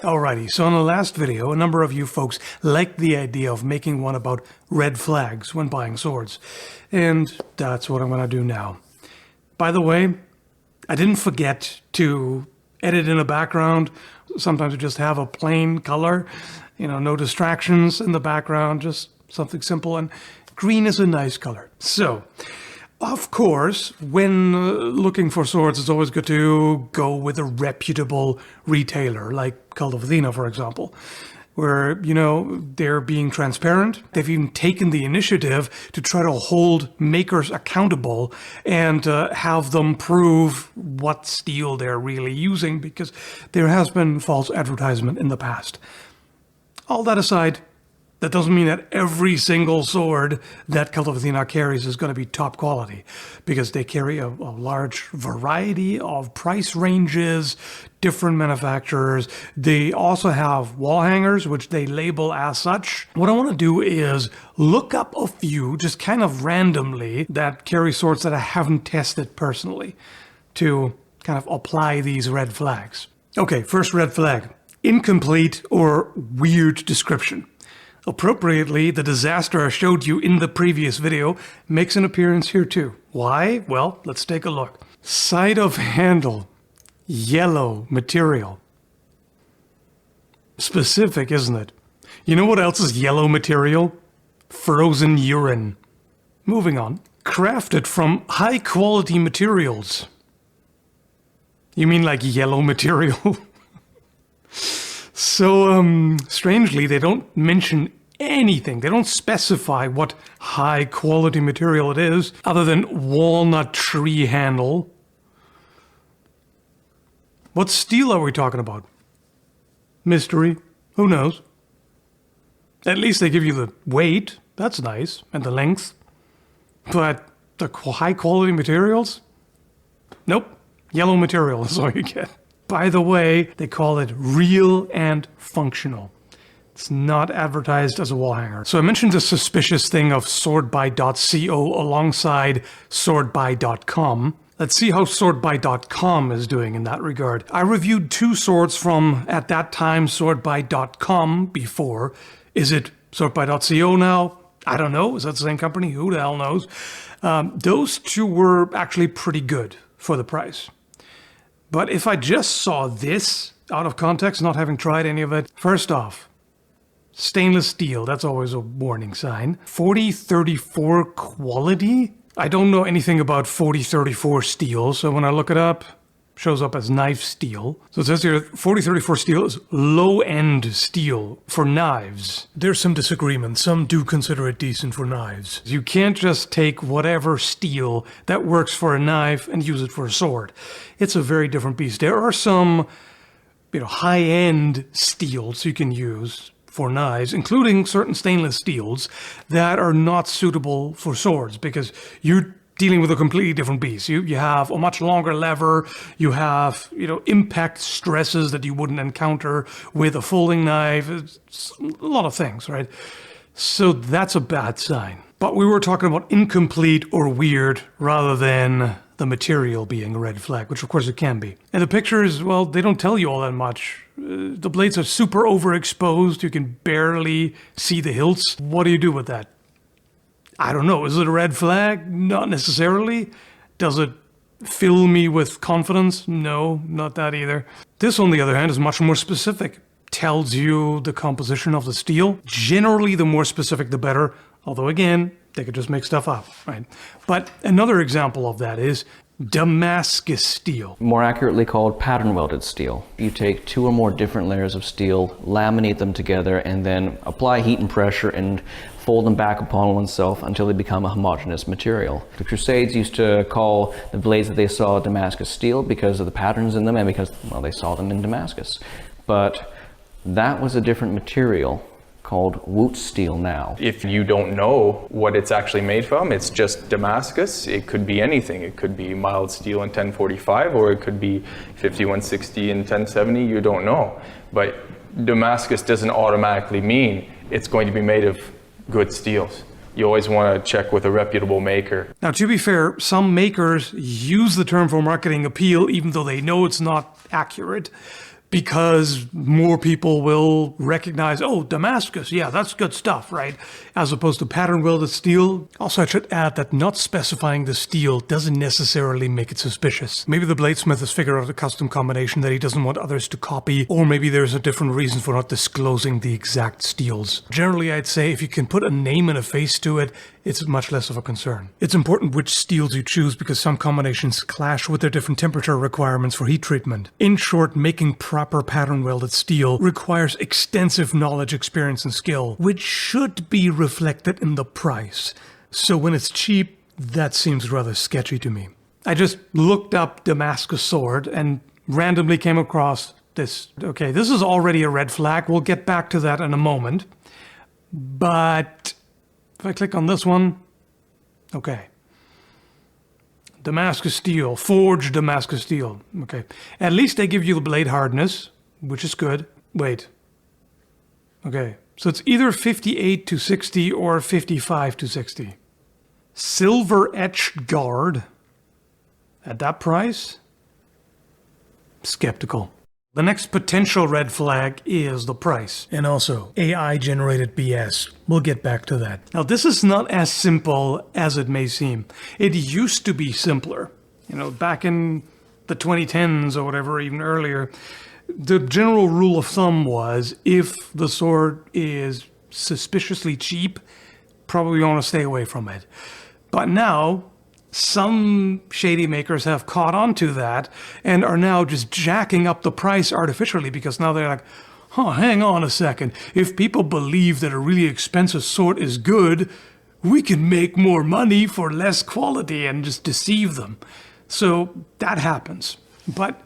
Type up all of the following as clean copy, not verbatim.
Alrighty, so in the last video, a number of you folks liked the idea of making one about red flags when buying swords. And that's what I'm going to do now. By the way, I didn't forget to edit in the background. Sometimes we just have a plain color, you know, no distractions in the background, just something simple. And green is a nice color. So, of course, when looking for swords, it's always good to go with a reputable retailer, like Kult of Athena, for example, where, you know, they're being transparent. They've even taken the initiative to try to hold makers accountable and have them prove what steel they're really using, because there has been false advertisement in the past. All that aside, that doesn't mean that every single sword that Kult of Athena carries is going to be top quality, because they carry a large variety of price ranges, different manufacturers. They also have wall hangers, which they label as such. What I want to do is look up a few, just kind of randomly, that carry swords that I haven't tested personally, to kind of apply these red flags. Okay, first red flag: incomplete or weird description. Appropriately, the disaster I showed you in the previous video makes an appearance here too. Why? Well, let's take a look. Side of handle, yellow material. Specific, isn't it? You know what else is yellow material? Frozen urine. Moving on. Crafted from high quality materials. You mean like yellow material? So, strangely, they don't mention anything. They don't specify what high quality material it is, other than walnut tree handle. What steel are we talking about? Mystery. Who knows? At least they give you the weight. That's nice. And the length. But the high quality materials? Nope. Yellow material is all you get. By the way, they call it real and functional. It's not advertised as a wall hanger. So I mentioned the suspicious thing of swordbuy.co alongside swordbuy.com. Let's see how swordbuy.com is doing in that regard. I reviewed two swords from, at that time, swordbuy.com before. Is it swordbuy.co now? I don't know. Is that the same company? Who the hell knows? Those two were actually pretty good for the price. But if I just saw this out of context, not having tried any of it, first off, stainless steel, that's always a warning sign. 4034 quality? I don't know anything about 4034 steel, so when I look it up, it shows up as knife steel. So it says here, 4034 steel is low-end steel for knives. There's some disagreement. Some do consider it decent for knives. You can't just take whatever steel that works for a knife and use it for a sword. It's a very different beast. There are some, you know, high-end steels you can use for knives, including certain stainless steels that are not suitable for swords, because you're dealing with a completely different beast. You have a much longer lever, you have, you know, impact stresses that you wouldn't encounter with a folding knife. It's a lot of things, right? So that's a bad sign. But we were talking about incomplete or weird rather than the material being a red flag, which of course it can be. And the pictures, well, they don't tell you all that much. The blades are super overexposed. You can barely see the hilts. What do you do with that? I don't know. Is it a red flag? Not necessarily. Does it fill me with confidence? No, not that either. This, on the other hand, is much more specific. Tells you the composition of the steel. Generally, the more specific, the better. Although, again, they could just make stuff up, right? But another example of that is Damascus steel. More accurately called pattern welded steel. You take two or more different layers of steel, laminate them together, and then apply heat and pressure and fold them back upon oneself until they become a homogeneous material. The Crusades used to call the blades that they saw Damascus steel because of the patterns in them and because, well, they saw them in Damascus. But that was a different material called woot steel now. If you don't know what it's actually made from, it's just Damascus. It could be anything. It could be mild steel in 1045, or it could be 5160 in 1070. You don't know. But Damascus doesn't automatically mean it's going to be made of good steels. You always want to check with a reputable maker. Now, to be fair, some makers use the term for marketing appeal even though they know it's not accurate, because more people will recognize, oh, Damascus, yeah, that's good stuff, right? As opposed to pattern welded steel. Also, I should add that not specifying the steel doesn't necessarily make it suspicious. Maybe the bladesmith has figured out a custom combination that he doesn't want others to copy, or maybe there's a different reason for not disclosing the exact steels. Generally, I'd say if you can put a name and a face to it, it's much less of a concern. It's important which steels you choose because some combinations clash with their different temperature requirements for heat treatment. In short, making proper pattern welded steel requires extensive knowledge, experience, and skill, which should be reflected in the price. So when it's cheap, that seems rather sketchy to me. I just looked up Damascus sword and randomly came across this. Okay, this is already a red flag. We'll get back to that in a moment. But if I click on this one, okay. Damascus steel, forged Damascus steel. Okay, at least they give you the blade hardness, which is good. Wait. Okay, so it's either 58 to 60 or 55 to 60. Silver etched guard at that price? Skeptical. The next potential red flag is the price, and also AI-generated BS. We'll get back to that. Now, this is not as simple as it may seem. It used to be simpler. You know, back in the 2010s or whatever, even earlier, the general rule of thumb was if the sword is suspiciously cheap, probably want to stay away from it. But now, some shady makers have caught on to that and are now just jacking up the price artificially because now they're like, hang on a second. If people believe that a really expensive sword is good, we can make more money for less quality and just deceive them. So that happens. But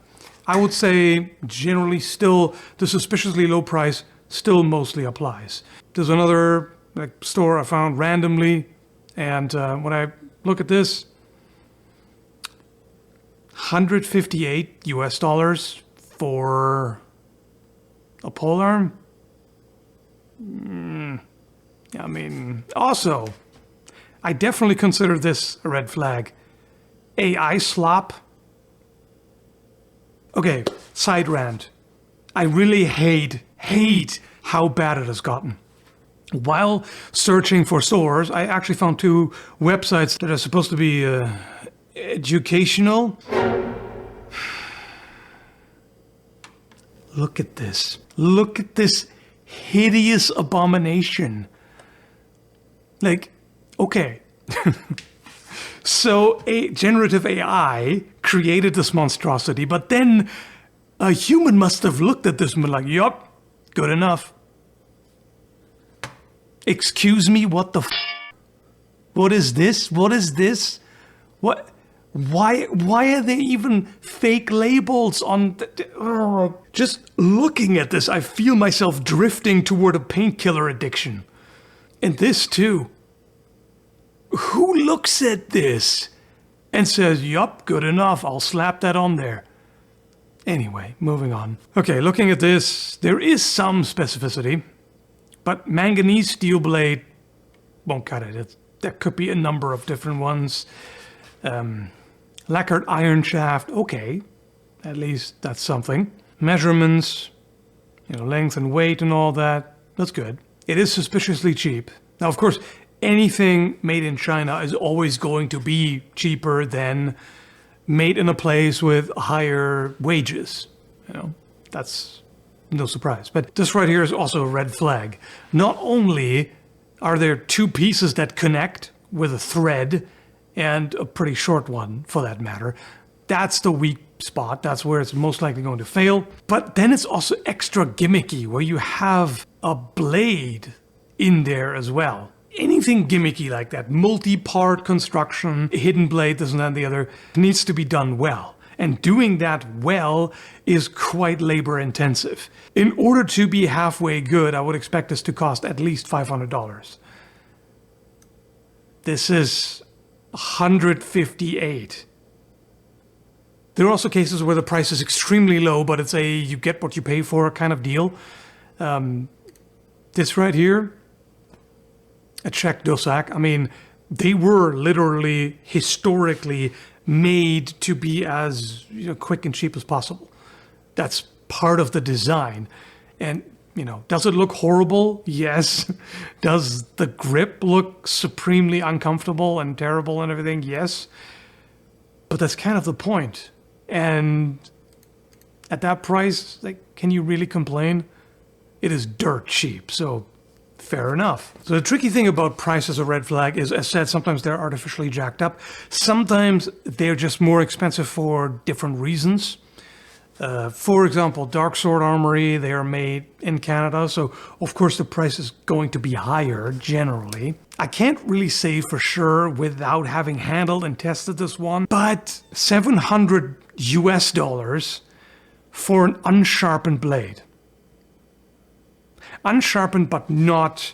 I would say generally still the suspiciously low price still mostly applies. There's another store I found randomly, and when I look at this, 158 US dollars for a polearm? I mean, also, I definitely consider this a red flag. AI slop? Okay, side rant. I really hate how bad it has gotten. While searching for stores, I actually found two websites that are supposed to be educational. Look at this. Look at this hideous abomination. Like, okay. So a generative AI created this monstrosity, but then a human must have looked at this and been like, yup, good enough. Excuse me, what the What is this? What is this? What? Why are there even fake labels on just looking at this, I feel myself drifting toward a painkiller addiction. And this too. Who looks at this and says, yup, good enough, I'll slap that on there? Anyway, moving on. Okay, looking at this, there is some specificity, but manganese steel blade won't cut it. There could be a number of different ones. Lacquered iron shaft, okay, at least that's something. Measurements, length and weight and all that, that's good. It is suspiciously cheap. Now, of course, anything made in China is always going to be cheaper than made in a place with higher wages. That's no surprise. But this right here is also a red flag. Not only are there two pieces that connect with a thread, and a pretty short one for that matter, that's the weak spot. That's where it's most likely going to fail. But then it's also extra gimmicky, where you have a blade in there as well. Anything gimmicky like that, multi-part construction, hidden blade, this and that and the other, needs to be done well. And doing that well is quite labor intensive. In order to be halfway good, I would expect this to cost at least $500. This is 158. There are also cases where the price is extremely low, but it's a you get what you pay for kind of deal. This right here, a Czech dosak, I mean, they were literally historically made to be as quick and cheap as possible. That's part of the design. And, you know, does it look horrible? Yes. Does the grip look supremely uncomfortable and terrible and everything? Yes. But that's kind of the point. And at that price, like, can you really complain? It is dirt cheap, so fair enough. So the tricky thing about price as a red flag is, as said, sometimes they're artificially jacked up. Sometimes they're just more expensive for different reasons. For example, Dark Sword Armory, they are made in Canada, so of course the price is going to be higher generally. I can't really say for sure without having handled and tested this one, but $700 US for an unsharpened blade. Unsharpened, but not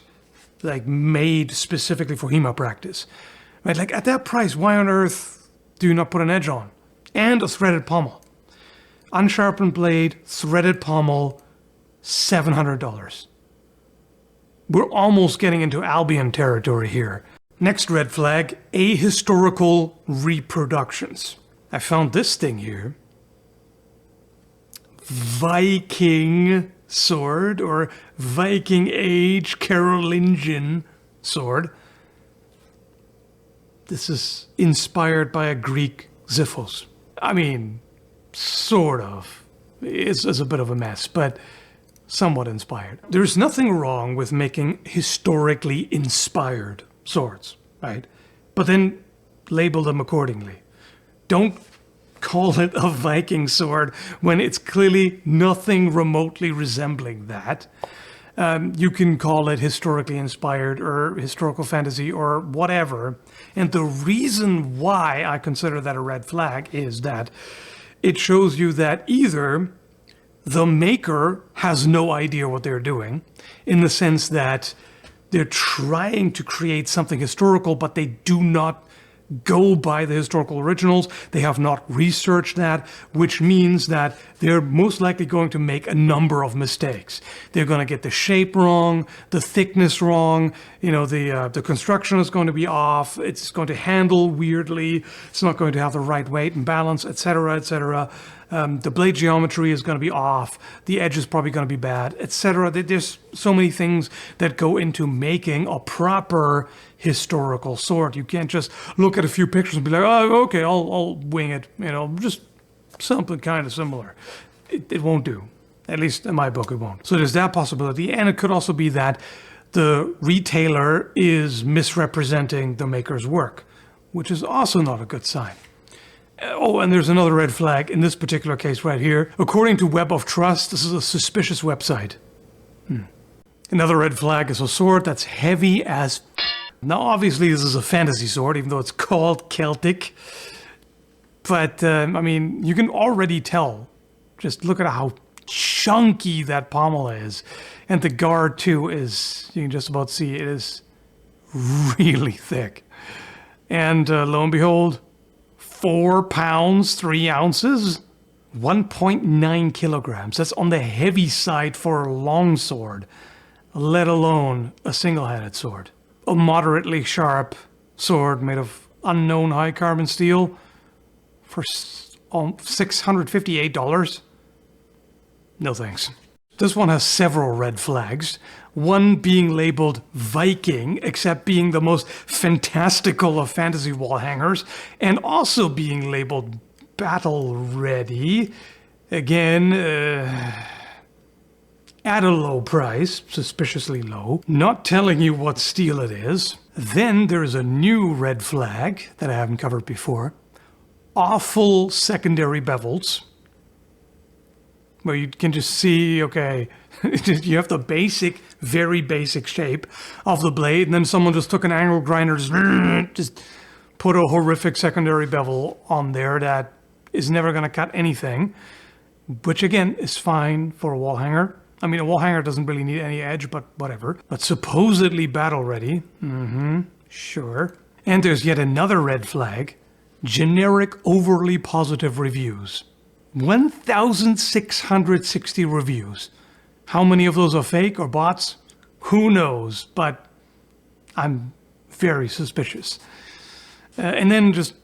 like made specifically for HEMA practice. Right? Like at that price, why on earth do you not put an edge on? And a threaded pommel. Unsharpened blade, threaded pommel, $700. We're almost getting into Albion territory here. Next red flag, Ahistorical Reproductions. I found this thing here. Viking sword, or Viking Age Carolingian sword. This is inspired by a Greek Xiphos. I mean, sort of. It's a bit of a mess, but somewhat inspired. There's nothing wrong with making historically inspired swords, right? But then label them accordingly. Don't call it a Viking sword when it's clearly nothing remotely resembling that. You can call it historically inspired or historical fantasy or whatever. And the reason why I consider that a red flag is that it shows you that either the maker has no idea what they're doing, in the sense that they're trying to create something historical, but they do not go by the historical originals. They have not researched that, which means that they're most likely going to make a number of mistakes. They're going to get the shape wrong, the thickness wrong, you know, the construction is going to be off, it's going to handle weirdly, it's not going to have the right weight and balance, etc., etc. The blade geometry is going to be off, the edge is probably going to be bad, etc. There's so many things that go into making a proper historical sword. You can't just look at a few pictures and be like, oh, okay, I'll wing it, you know, just something kind of similar. It won't do. At least in my book, it won't. So there's that possibility, and it could also be that the retailer is misrepresenting the maker's work, which is also not a good sign. Oh, and there's another red flag in this particular case right here. According to Web of Trust, this is a suspicious website. Another red flag is a sword that's heavy as... Now, obviously, this is a fantasy sword, even though it's called Celtic. But, I mean, you can already tell. Just look at how chunky that pommel is. And the guard, too, is... You can just about see it is really thick. And lo and behold... 4 pounds, 3 ounces, 1.9 kilograms. That's on the heavy side for a long sword, let alone a single-handed sword. A moderately sharp sword made of unknown high carbon steel for $658. No thanks. This one has several red flags. One being labeled Viking, except being the most fantastical of fantasy wall hangers, and also being labeled battle ready. Again, at a low price, suspiciously low, not telling you what steel it is. Then there's a new red flag that I haven't covered before. Awful secondary bevels. Where you can just see, okay, you have the basic, very basic shape of the blade, and then someone just took an angle grinder, just put a horrific secondary bevel on there that is never going to cut anything, which again is fine for a wall hanger. I mean, a wall hanger doesn't really need any edge, but whatever. But supposedly battle ready. Sure. And there's yet another red flag, generic overly positive reviews. 1,660 reviews. How many of those are fake or bots? Who knows, but I'm very suspicious. And then just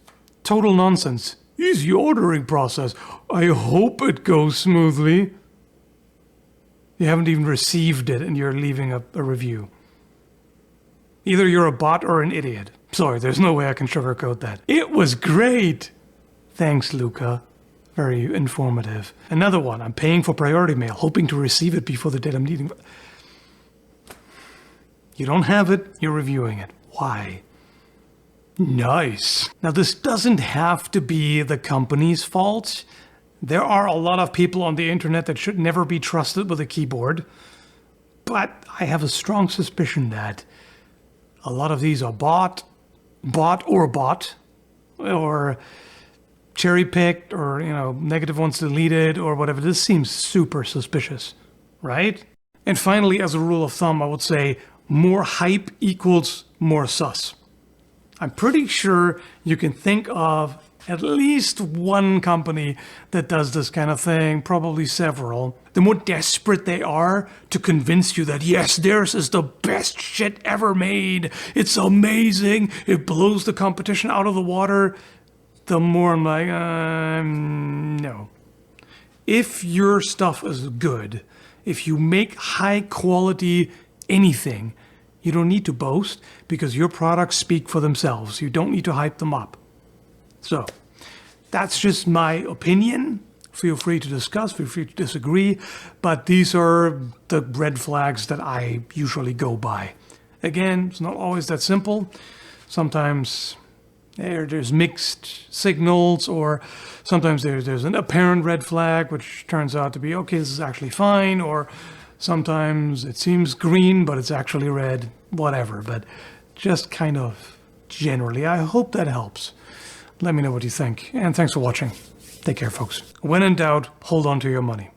total nonsense. Easy ordering process. I hope it goes smoothly. You haven't even received it and you're leaving a review. Either you're a bot or an idiot. Sorry, there's no way I can sugarcoat that. It was great! Thanks, Luca. Very informative. Another one. I'm paying for priority mail, hoping to receive it before the date I'm needing. You don't have it, you're reviewing it. Why? Nice. Now, this doesn't have to be the company's fault. There are a lot of people on the internet that should never be trusted with a keyboard. But I have a strong suspicion that a lot of these are bought, or cherry-picked, or, negative ones deleted, or whatever. This seems super suspicious, right? And finally, as a rule of thumb, I would say more hype equals more sus. I'm pretty sure you can think of at least one company that does this kind of thing, probably several. The more desperate they are to convince you that, yes, theirs is the best shit ever made, it's amazing, it blows the competition out of the water, the more I'm like, no. If your stuff is good, if you make high quality anything, you don't need to boast because your products speak for themselves. You don't need to hype them up. So, that's just my opinion. Feel free to discuss, feel free to disagree, but these are the red flags that I usually go by. Again, it's not always that simple. Sometimes there's mixed signals, or sometimes there's an apparent red flag, which turns out to be, okay, this is actually fine, or sometimes it seems green, but it's actually red, whatever. But just kind of generally, I hope that helps. Let me know what you think, and thanks for watching. Take care, folks. When in doubt, hold on to your money.